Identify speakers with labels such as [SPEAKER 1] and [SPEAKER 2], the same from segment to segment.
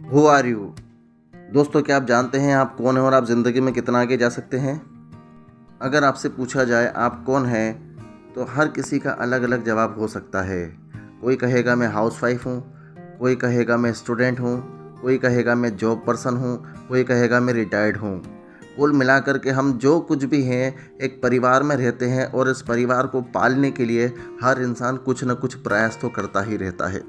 [SPEAKER 1] Who are you. दोस्तों, क्या आप जानते हैं आप कौन हैं और आप ज़िंदगी में कितना आगे जा सकते हैं? अगर आपसे पूछा जाए आप कौन हैं, तो हर किसी का अलग अलग जवाब हो सकता है। कोई कहेगा मैं हाउसवाइफ हूँ, कोई कहेगा मैं स्टूडेंट हूँ, कोई कहेगा मैं जॉब पर्सन हूँ, कोई कहेगा मैं रिटायर्ड हूँ। कुल मिलाकर के हम जो कुछ भी हैं, एक परिवार में रहते हैं और इस परिवार को पालने के लिए हर इंसान कुछ न कुछ प्रयास तो करता ही रहता है।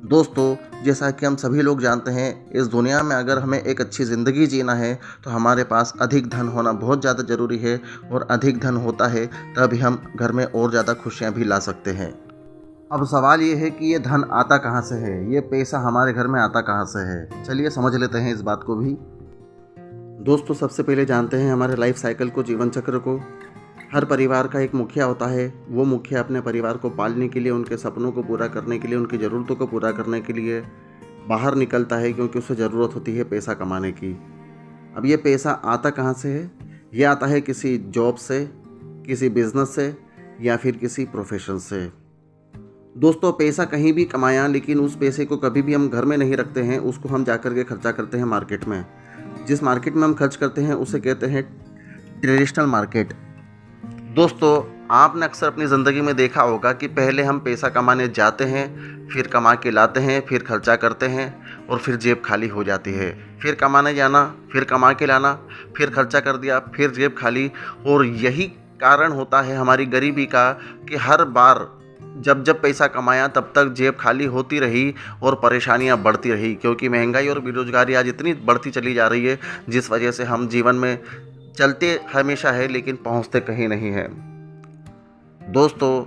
[SPEAKER 1] दोस्तों, जैसा कि हम सभी लोग जानते हैं, इस दुनिया में अगर हमें एक अच्छी ज़िंदगी जीना है तो हमारे पास अधिक धन होना बहुत ज़्यादा ज़रूरी है, और अधिक धन होता है तभी हम घर में और ज़्यादा खुशियाँ भी ला सकते हैं। अब सवाल ये है कि ये धन आता कहाँ से है, ये पैसा हमारे घर में आता कहाँ से है। चलिए समझ लेते हैं इस बात को भी। दोस्तों, सबसे पहले जानते हैं हमारे लाइफ साइकिल को, जीवन चक्र को। हर परिवार का एक मुखिया होता है। वो मुखिया अपने परिवार को पालने के लिए, उनके सपनों को पूरा करने के लिए, उनकी ज़रूरतों को पूरा करने के लिए बाहर निकलता है, क्योंकि उसे ज़रूरत होती है पैसा कमाने की। अब ये पैसा आता कहाँ से है? ये आता है किसी जॉब से, किसी बिजनेस से, या फिर किसी प्रोफेशन से। दोस्तों, पैसा कहीं भी कमाया, लेकिन उस पैसे को कभी भी हम घर में नहीं रखते हैं। उसको हम जाकर के खर्चा करते हैं मार्केट में। जिस मार्केट में हम खर्च करते हैं उसे कहते हैं ट्रेडिशनल मार्केट। दोस्तों, आपने अक्सर अपनी ज़िंदगी में देखा होगा कि पहले हम पैसा कमाने जाते हैं, फिर कमा के लाते हैं, फिर खर्चा करते हैं और फिर जेब खाली हो जाती है। फिर कमाने जाना, फिर कमा के लाना, फिर खर्चा कर दिया, फिर जेब खाली। और यही कारण होता है हमारी गरीबी का कि हर बार जब जब पैसा कमाया तब तक जेब खाली होती रही और परेशानियां बढ़ती रही, क्योंकि महंगाई और बेरोज़गारी आज इतनी बढ़ती चली जा रही है, जिस वजह से हम जीवन में चलते हमेशा है लेकिन पहुंचते कहीं नहीं है। दोस्तों,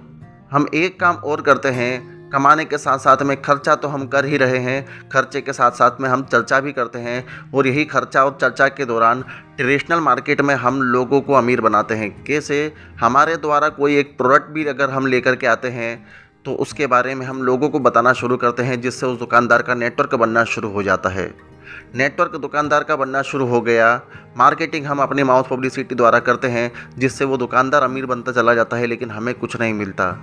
[SPEAKER 1] हम एक काम और करते हैं, कमाने के साथ साथ में खर्चा तो हम कर ही रहे हैं, खर्चे के साथ साथ में हम चर्चा भी करते हैं। और यही खर्चा और चर्चा के दौरान ट्रेडिशनल मार्केट में हम लोगों को अमीर बनाते हैं। कैसे? हमारे द्वारा कोई एक प्रोडक्ट भी अगर हम लेकर के आते हैं तो उसके बारे में हम लोगों को बताना शुरू करते हैं, जिससे उस दुकानदार का नेटवर्क बनना शुरू हो जाता है। नेटवर्क दुकानदार का बनना शुरू हो गया, मार्केटिंग हम अपनी माउथ पब्लिसिटी द्वारा करते हैं, जिससे वो दुकानदार अमीर बनता चला जाता है, लेकिन हमें कुछ नहीं मिलता।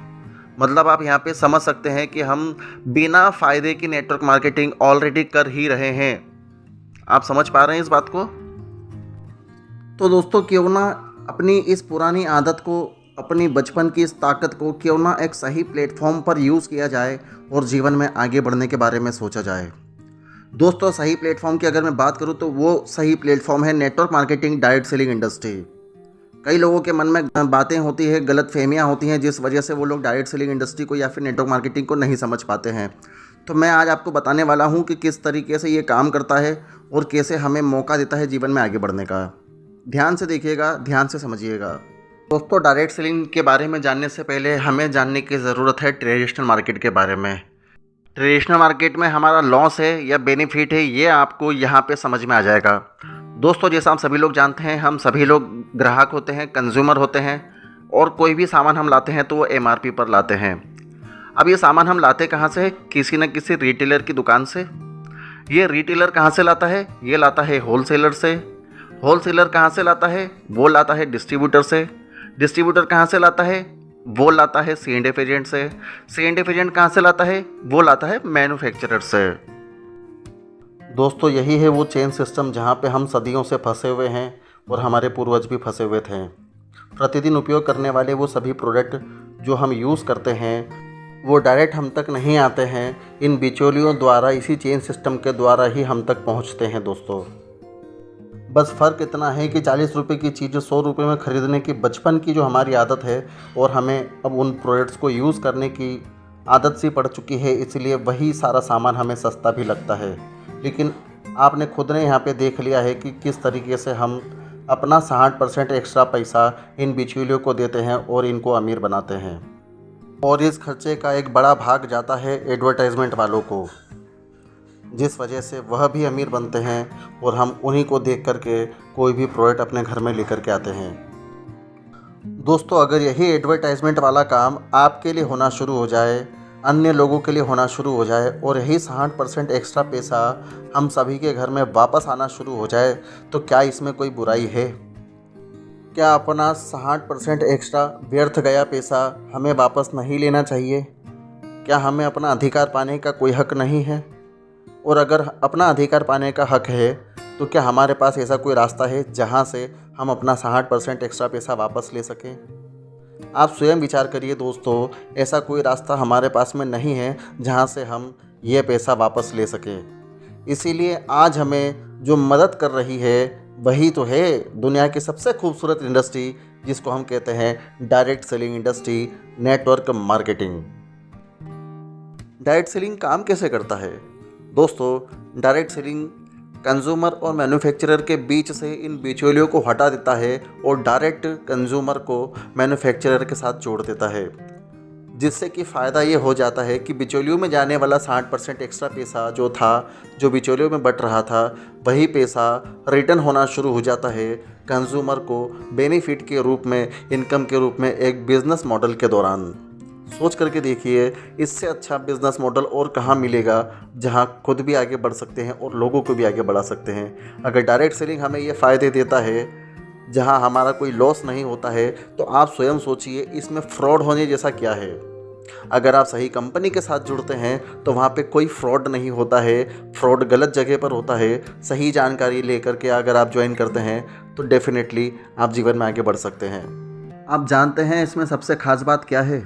[SPEAKER 1] मतलब आप यहाँ पे समझ सकते हैं कि हम बिना फ़ायदे की नेटवर्क मार्केटिंग ऑलरेडी कर ही रहे हैं। आप समझ पा रहे हैं इस बात को? तो दोस्तों, क्यों ना अपनी इस पुरानी आदत को, अपनी बचपन की इस ताकत को क्यों ना एक सही प्लेटफॉर्म पर यूज़ किया जाए और जीवन में आगे बढ़ने के बारे में सोचा जाए। दोस्तों, सही प्लेटफॉर्म की अगर मैं बात करूं तो वो सही प्लेटफॉर्म है network marketing, direct selling industry. कई लोगों के मन में बातें होती है, गलत फहमियाँ होती हैं, जिस वजह से वो लोग डायरेक्ट सेलिंग इंडस्ट्री को या फिर नेटवर्क मार्केटिंग को नहीं समझ पाते हैं। तो मैं आज आपको बताने वाला हूं कि किस तरीके से ये काम करता है और कैसे हमें मौका देता है जीवन में आगे बढ़ने का। ध्यान से देखिएगा, ध्यान से समझिएगा। दोस्तों, डायरेक्ट सेलिंग के बारे में जानने से पहले हमें जानने की ज़रूरत है ट्रेडिशनल मार्केट के बारे में। ट्रेडिशनल मार्केट में हमारा लॉस है या बेनिफिट है, ये आपको यहाँ पे समझ में आ जाएगा। दोस्तों, जैसा हम सभी लोग जानते हैं, हम सभी लोग ग्राहक होते हैं, कंज्यूमर होते हैं, और कोई भी सामान हम लाते हैं तो वो एमआरपी पर लाते हैं। अब ये सामान हम लाते कहाँ से है? किसी न किसी रिटेलर की दुकान से। ये रिटेलर कहाँ से लाता है? ये लाता है होलसेलर से। होलसेलर कहाँ से लाता है? वो लाता है डिस्ट्रीब्यूटर से। डिस्ट्रीब्यूटर कहाँ से लाता है? वो लाता है C&F एजेंट से। C&F एजेंट कहाँ से लाता है? वो लाता है मैन्युफैक्चरर से। दोस्तों, यही है वो चेन सिस्टम जहाँ पे हम सदियों से फंसे हुए हैं और हमारे पूर्वज भी फंसे हुए थे। प्रतिदिन उपयोग करने वाले वो सभी प्रोडक्ट जो हम यूज़ करते हैं वो डायरेक्ट हम तक नहीं आते हैं, इन बिचौलियों द्वारा, इसी चेन सिस्टम के द्वारा ही हम तक पहुँचते हैं। दोस्तों, बस फ़र्क इतना है कि 40 रुपये की चीज़ 100 रुपये में ख़रीदने की बचपन की जो हमारी आदत है, और हमें अब उन प्रोडक्ट्स को यूज़ करने की आदत सी पड़ चुकी है, इसलिए वही सारा सामान हमें सस्ता भी लगता है। लेकिन आपने खुद ने यहाँ पे देख लिया है कि किस तरीके से हम अपना 60% एक्स्ट्रा पैसा इन बिचौलियों को देते हैं और इनको अमीर बनाते हैं, और इस खर्चे का एक बड़ा भाग जाता है एडवर्टाइजमेंट वालों को, जिस वजह से वह भी अमीर बनते हैं और हम उन्हीं को देख करके कोई भी प्रोडक्ट अपने घर में लेकर के आते हैं। दोस्तों, अगर यही एडवर्टाइजमेंट वाला काम आपके लिए होना शुरू हो जाए, अन्य लोगों के लिए होना शुरू हो जाए, और यही 60% एक्स्ट्रा पैसा हम सभी के घर में वापस आना शुरू हो जाए, तो क्या इसमें कोई बुराई है? क्या अपना 60% एक्स्ट्रा व्यर्थ गया पैसा हमें वापस नहीं लेना चाहिए? क्या हमें अपना अधिकार पाने का कोई हक नहीं है? और अगर अपना अधिकार पाने का हक है तो क्या हमारे पास ऐसा कोई रास्ता है जहां से हम अपना 60% एक्स्ट्रा पैसा वापस ले सकें? आप स्वयं विचार करिए दोस्तों, ऐसा कोई रास्ता हमारे पास में नहीं है जहां से हम ये पैसा वापस ले सकें। इसीलिए आज हमें जो मदद कर रही है वही तो है दुनिया की सबसे खूबसूरत इंडस्ट्री, जिसको हम कहते हैं direct selling industry, network marketing. Direct selling काम कैसे करता है? दोस्तों, डायरेक्ट सेलिंग कंज्यूमर और मैन्युफैक्चरर के बीच से इन बिचौलियों को हटा देता है और डायरेक्ट कंज्यूमर को मैन्युफैक्चरर के साथ जोड़ देता है, जिससे कि फ़ायदा ये हो जाता है कि बिचौलियों में जाने वाला 60% एक्स्ट्रा पैसा जो बिचौलियों में बट रहा था, वही पैसा रिटर्न होना शुरू हो जाता है कंज्यूमर को बेनिफिट के रूप में, इनकम के रूप में, एक बिज़नेस मॉडल के दौरान। सोच करके देखिए, इससे अच्छा बिज़नेस मॉडल और कहाँ मिलेगा जहाँ खुद भी आगे बढ़ सकते हैं और लोगों को भी आगे बढ़ा सकते हैं। अगर डायरेक्ट सेलिंग हमें ये फ़ायदे देता है जहाँ हमारा कोई लॉस नहीं होता है, तो आप स्वयं सोचिए इसमें फ्रॉड होने जैसा क्या है। अगर आप सही कंपनी के साथ जुड़ते हैं तो वहाँ पे कोई फ्रॉड नहीं होता है, फ्रॉड गलत जगह पर होता है। सही जानकारी लेकर के अगर आप ज्वाइन करते हैं तो डेफिनेटली आप जीवन में आगे बढ़ सकते हैं। आप जानते हैं इसमें सबसे ख़ास बात क्या है?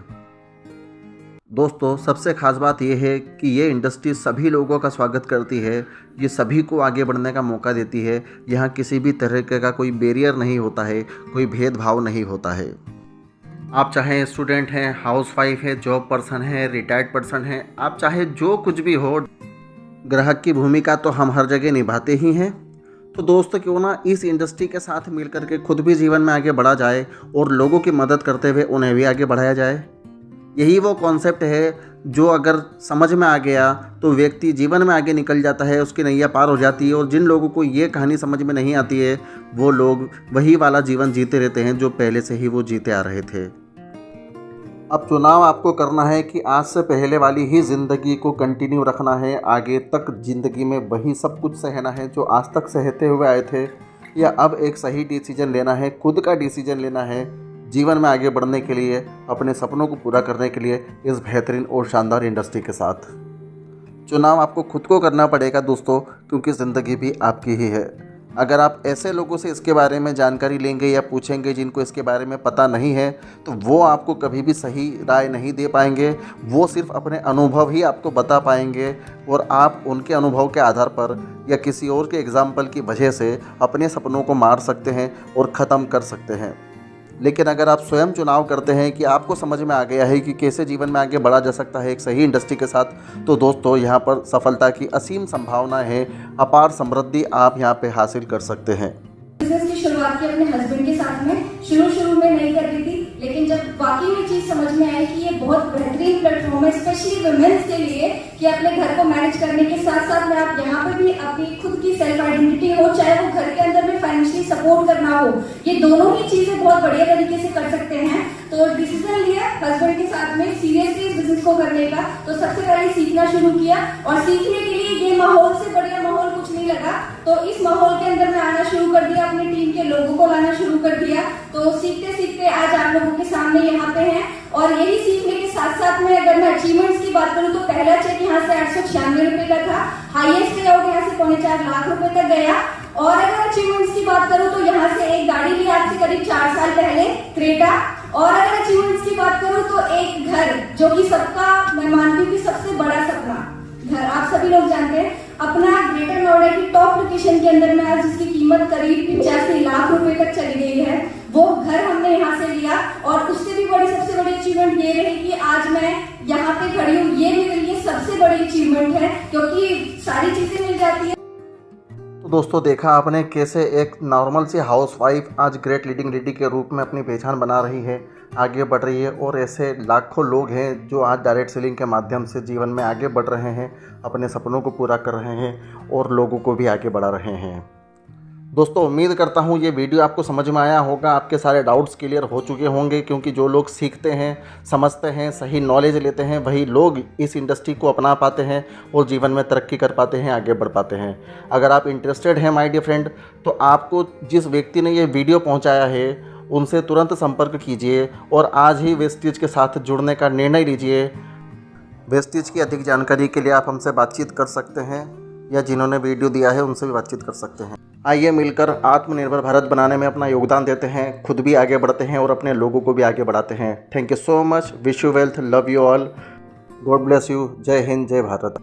[SPEAKER 1] दोस्तों, सबसे ख़ास बात यह है कि ये इंडस्ट्री सभी लोगों का स्वागत करती है, ये सभी को आगे बढ़ने का मौका देती है। यहाँ किसी भी तरह का कोई बैरियर नहीं होता है, कोई भेदभाव नहीं होता है। आप चाहे स्टूडेंट हैं, हाउसवाइफ है, जॉब पर्सन है, रिटायर्ड पर्सन है, आप चाहे जो कुछ भी हो, ग्राहक की भूमिका तो हम हर जगह निभाते ही हैं। तो दोस्तों, क्यों ना इस इंडस्ट्री के साथ मिलकर के खुद भी जीवन में आगे बढ़ा जाए और लोगों की मदद करते हुए उन्हें भी आगे बढ़ाया जाए। यही वो कॉन्सेप्ट है जो अगर समझ में आ गया तो व्यक्ति जीवन में आगे निकल जाता है, उसकी नैया पार हो जाती है। और जिन लोगों को ये कहानी समझ में नहीं आती है, वो लोग वही वाला जीवन जीते रहते हैं जो पहले से ही वो जीते आ रहे थे। अब चुनाव आपको करना है कि आज से पहले वाली ही ज़िंदगी को कंटिन्यू रखना है, आगे तक ज़िंदगी में वही सब कुछ सहना है जो आज तक सहते हुए आए थे, या अब एक सही डिसीजन लेना है, खुद का डिसीजन लेना है जीवन में आगे बढ़ने के लिए, अपने सपनों को पूरा करने के लिए इस बेहतरीन और शानदार इंडस्ट्री के साथ। चुनाव आपको खुद को करना पड़ेगा दोस्तों, क्योंकि ज़िंदगी भी आपकी ही है। अगर आप ऐसे लोगों से इसके बारे में जानकारी लेंगे या पूछेंगे जिनको इसके बारे में पता नहीं है, तो वो आपको कभी भी सही राय नहीं दे पाएंगे। वो सिर्फ अपने अनुभव ही आपको बता पाएंगे और आप उनके अनुभव के आधार पर या किसी और के एग्जाम्पल की वजह से अपने सपनों को मार सकते हैं और ख़त्म कर सकते हैं। लेकिन अगर आप स्वयं चुनाव करते हैं कि आपको समझ में आ गया है कि कैसे जीवन में आगे बढ़ा जा सकता है एक सही इंडस्ट्री के साथ, तो दोस्तों यहाँ पर सफलता की असीम संभावना है, अपार समृद्धि आप यहाँ पे हासिल कर सकते हैं।
[SPEAKER 2] बिजनेस की शुरुआत की अपने हस्बैंड के साथ में शुरू में नहीं कर रही थी, लेकिन जब वाकई में चीज समझ में आई कि ये बहुत बेहतरीन प्लेटफॉर्म है स्पेशली वुमेन्स के लिए, कि अपने घर को मैनेज करने के साथ साथ में आप यहाँ पे भी अपनी खुद की सेल्फ आइडेंटिटी हो, चाहे वो घर के अंदर भी फाइनेंशियली सपोर्ट करना हो, ये दोनों ही चीजें बहुत बढ़िया तरीके से कर सकते हैं। तो डिसीजन लिया हस्बैंड के साथ में सीरियसली इस बिजनेस को करने का। तो सबसे पहले सीखना शुरू किया और सीखने के लिए ये माहौल से बढ़िया माहौल कुछ नहीं लगा, तो इस माहौल के अंदर मैं आना शुरू कर दिया, अपनी टीम के लोगों को लाना शुरू कर दिया। तो सीखते सीखते आज आप लोगों के सामने यहाँ पे हैं। और यही सीखने के साथ साथ में अगर मैं अचीवमेंट्स की बात करूँ तो पहला चेक यहाँ से 896 रुपए का था, हाईएस्ट पे आउट यहाँ से 4.25 लाख रुपए तक गया। और अगर अचीवमेंट्स की बात करूँ तो यहाँ से एक गाड़ी ली आज से करीब 4 साल पहले, क्रेटा। और अगर अचीवमेंट्स की बात करूँ तो एक घर, जो कि सबका मैं मानती हूँ कि सबसे बड़ा सपना घर, आप सभी लोग जानते हैं, अपना ग्रेटर नोएडा की टॉप लोकेशन के अंदर में आज जिसकी कीमत करीब 85 लाख रुपए तक चली गई है, वो घर हमने यहाँ से लिया। और उससे भी बड़ी सबसे बड़ी अचीवमेंट ये रही कि आज मैं यहाँ पे खड़ी हूँ, ये मेरे लिए सबसे बड़ी अचीवमेंट है, क्योंकि सारी चीजें मिल जाती है।
[SPEAKER 1] तो दोस्तों, देखा आपने कैसे एक नॉर्मल सी हाउसवाइफ आज ग्रेट लीडिंग लेडी के रूप में अपनी पहचान बना रही है, आगे बढ़ रही है। और ऐसे लाखों लोग हैं जो आज डायरेक्ट सेलिंग के माध्यम से जीवन में आगे बढ़ रहे हैं, अपने सपनों को पूरा कर रहे हैं और लोगों को भी आगे बढ़ा रहे हैं। दोस्तों, उम्मीद करता हूँ ये वीडियो आपको समझ में आया होगा, आपके सारे डाउट्स क्लियर हो चुके होंगे, क्योंकि जो लोग सीखते हैं, समझते हैं, सही नॉलेज लेते हैं, वही लोग इस इंडस्ट्री को अपना पाते हैं और जीवन में तरक्की कर पाते हैं, आगे बढ़ पाते हैं। अगर आप इंटरेस्टेड हैं माय डियर फ्रेंड, तो आपको जिस व्यक्ति ने ये वीडियो पहुँचाया है उनसे तुरंत संपर्क कीजिए और आज ही वेस्टीज के साथ जुड़ने का निर्णय लीजिए। वेस्टीज की अधिक जानकारी के लिए आप हमसे बातचीत कर सकते हैं। या जिन्होंने वीडियो दिया है उनसे भी बातचीत कर सकते हैं। आइए मिलकर आत्मनिर्भर भारत बनाने में अपना योगदान देते हैं, खुद भी आगे बढ़ते हैं और अपने लोगों को भी आगे बढ़ाते हैं। Thank you so much. Wish you wealth, love you all, God bless you. जय हिंद, जय भारत।